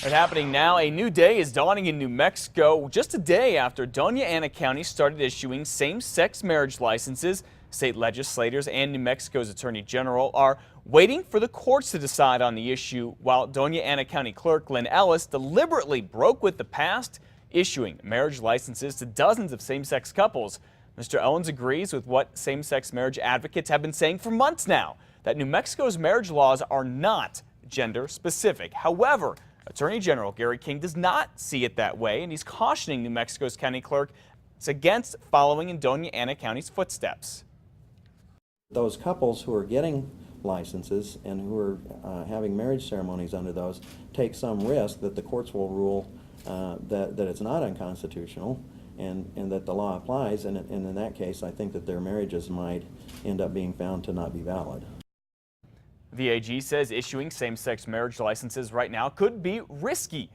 What's happening now, a new day is dawning in New Mexico just a day after Doña Ana County started issuing same-sex marriage licenses. State legislators and New Mexico's Attorney General are waiting for the courts to decide on the issue, while Doña Ana County Clerk Lynn Ellis deliberately broke with the past, issuing marriage licenses to dozens of same-sex couples. Mr. Owens agrees with what same-sex marriage advocates have been saying for months now, that New Mexico's marriage laws are not gender-specific. However, Attorney General Gary King does not see it that way, and he's cautioning New Mexico's county clerk against following in Doña Ana County's footsteps. Those couples who are getting licenses and who are having marriage ceremonies under those take some risk that the courts will rule that it's not unconstitutional and that the law applies, and in that case I think that their marriages might end up being found to not be valid. The AG says issuing same-sex marriage licenses right now could be risky.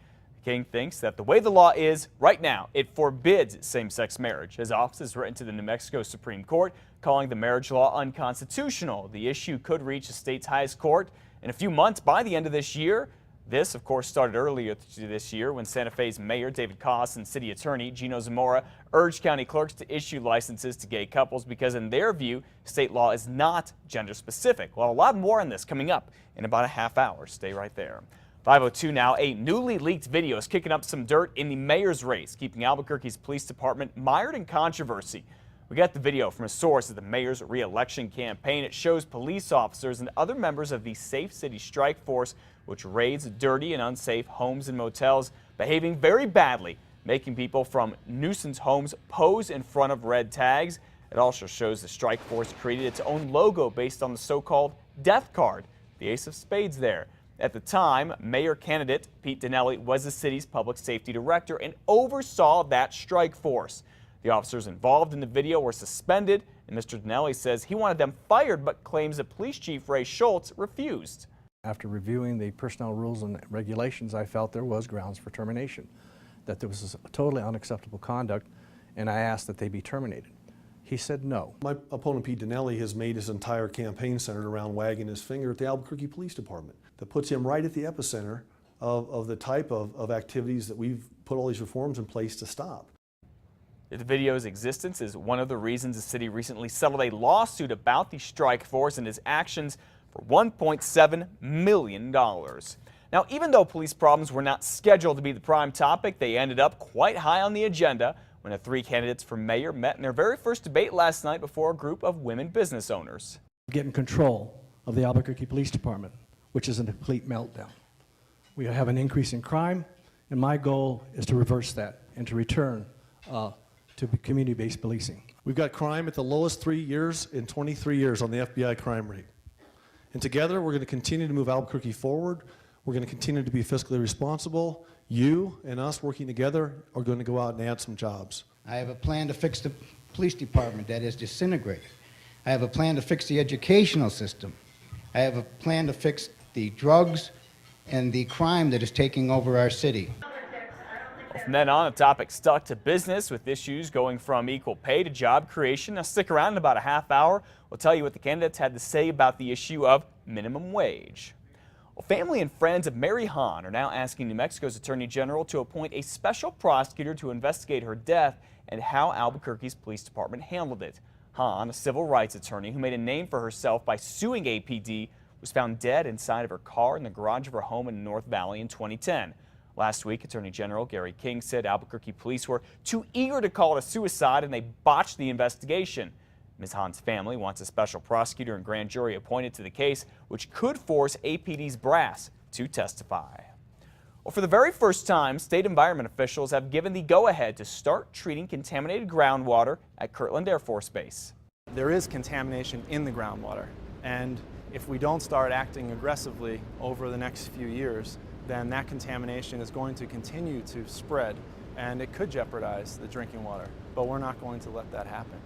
King thinks that the way the law is right now, it forbids same-sex marriage. His office has written to the New Mexico Supreme Court calling the marriage law unconstitutional. The issue could reach the state's highest court in a few months by the end of this year. This, of course, started earlier this year when Santa Fe's Mayor David Koss and City Attorney Gino Zamora urged county clerks to issue licenses to gay couples because, in their view, state law is not gender-specific. Well, a lot more on this coming up in about a half hour. Stay right there. 5:02 now. A newly leaked video is kicking up some dirt in the mayor's race, keeping Albuquerque's police department mired in controversy. We got the video from a source of the mayor's re-election campaign. It shows police officers and other members of the Safe City Strike Force, which raids dirty and unsafe homes and motels, behaving very badly, making people from nuisance homes pose in front of red tags. It also shows the Strike Force created its own logo based on the so-called death card, the ace of spades there. At the time, mayor candidate Pete Dinelli was the city's public safety director and oversaw that strike force. The officers involved in the video were suspended, and Mr. Dinelli says he wanted them fired, but claims that Police Chief Ray Schultz refused. After reviewing the personnel rules and regulations, I felt there was grounds for termination, that there was totally unacceptable conduct, and I asked that they be terminated. He said no. My opponent, Pete Dinelli, has made his entire campaign centered around wagging his finger at the Albuquerque Police Department. That puts him right at the epicenter of the type of activities that we've put all these reforms in place to stop. The video's existence is one of the reasons the city recently settled a lawsuit about the strike force and his actions for $1.7 million. Now, even though police problems were not scheduled to be the prime topic, they ended up quite high on the agenda when the three candidates for mayor met in their very first debate last night before a group of women business owners. Getting control of the Albuquerque Police Department, which is a complete meltdown. We have an increase in crime, and my goal is to reverse that and to return to community-based policing. We've got crime at the lowest 3 years in 23 years on the FBI crime rate. And together we're going to continue to move Albuquerque forward. We're going to continue to be fiscally responsible. You and us working together are going to go out and add some jobs. I have a plan to fix the police department that is disintegrated. I have a plan to fix the educational system. I have a plan to fix the drugs and the crime that is taking over our city. From then on, the topic stuck to business with issues going from equal pay to job creation. Now stick around in about a half hour. We'll tell you what the candidates had to say about the issue of minimum wage. Well, family and friends of Mary Hahn are now asking New Mexico's Attorney General to appoint a special prosecutor to investigate her death and how Albuquerque's police department handled it. Hahn, a civil rights attorney who made a name for herself by suing APD, was found dead inside of her car in the garage of her home in North Valley in 2010. Last week, Attorney General Gary King said Albuquerque police were too eager to call it a suicide and they botched the investigation. Ms. Hahn's family wants a special prosecutor and grand jury appointed to the case, which could force APD's brass to testify. Well, for the very first time, state environment officials have given the go-ahead to start treating contaminated groundwater at Kirtland Air Force Base. There is contamination in the groundwater, and if we don't start acting aggressively over the next few years, then that contamination is going to continue to spread and it could jeopardize the drinking water. But we're not going to let that happen.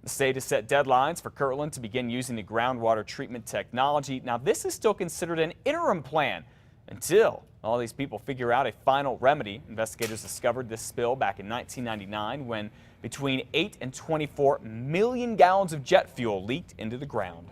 The state has set deadlines for Kirtland to begin using the groundwater treatment technology. Now, this is still considered an interim plan until all these people figure out a final remedy. Investigators discovered this spill back in 1999 when between 8 and 24 million gallons of jet fuel leaked into the ground.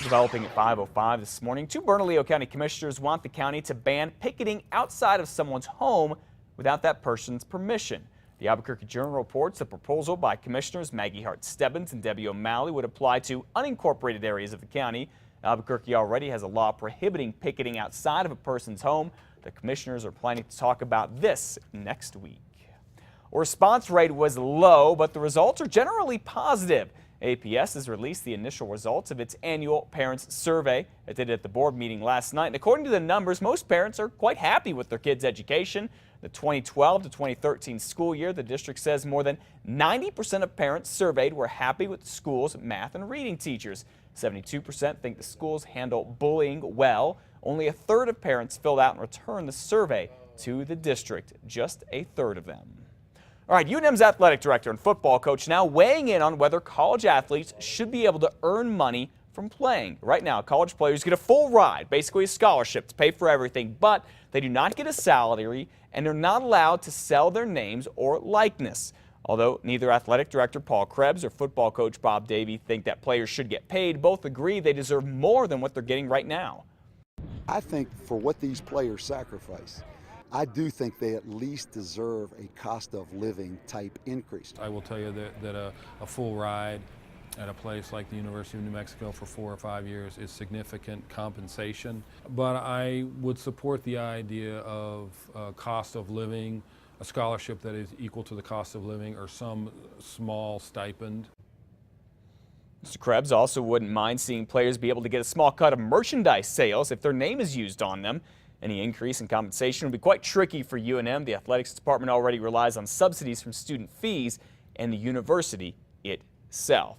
Developing at 5:05 this morning, two Bernalillo County commissioners want the county to ban picketing outside of someone's home without that person's permission. The Albuquerque Journal reports the proposal by Commissioners Maggie Hart-Stebbins and Debbie O'Malley would apply to unincorporated areas of the county. Albuquerque already has a law prohibiting picketing outside of a person's home. The commissioners are planning to talk about this next week. A response rate was low, but the results are generally positive. APS has released the initial results of its annual parents survey. It did at the board meeting last night, and according to the numbers, most parents are quite happy with their kids' education. The 2012 to 2013 school year, the district says more than 90% of parents surveyed were happy with the school's math and reading teachers. 72% think the schools handle bullying well. Only a third of parents filled out and returned the survey to the district, just a third of them. All right, UNM's athletic director and football coach now weighing in on whether college athletes should be able to earn money from playing. Right now, college players get a full ride, basically a scholarship to pay for everything, but they do not get a salary and they're not allowed to sell their names or likeness. Although neither athletic director Paul Krebs or football coach Bob Davie think that players should get paid, both agree they deserve more than what they're getting right now. I think for what these players sacrifice, I do think they at least deserve a cost of living type increase. I will tell you that a full ride at a place like the University of New Mexico for 4 or 5 years is significant compensation. But I would support the idea of cost of living, a scholarship that is equal to the cost of living, or some small stipend. Mr. Krebs also wouldn't mind seeing players be able to get a small cut of merchandise sales if their name is used on them. Any increase in compensation would be quite tricky for UNM. The athletics department already relies on subsidies from student fees and the university itself.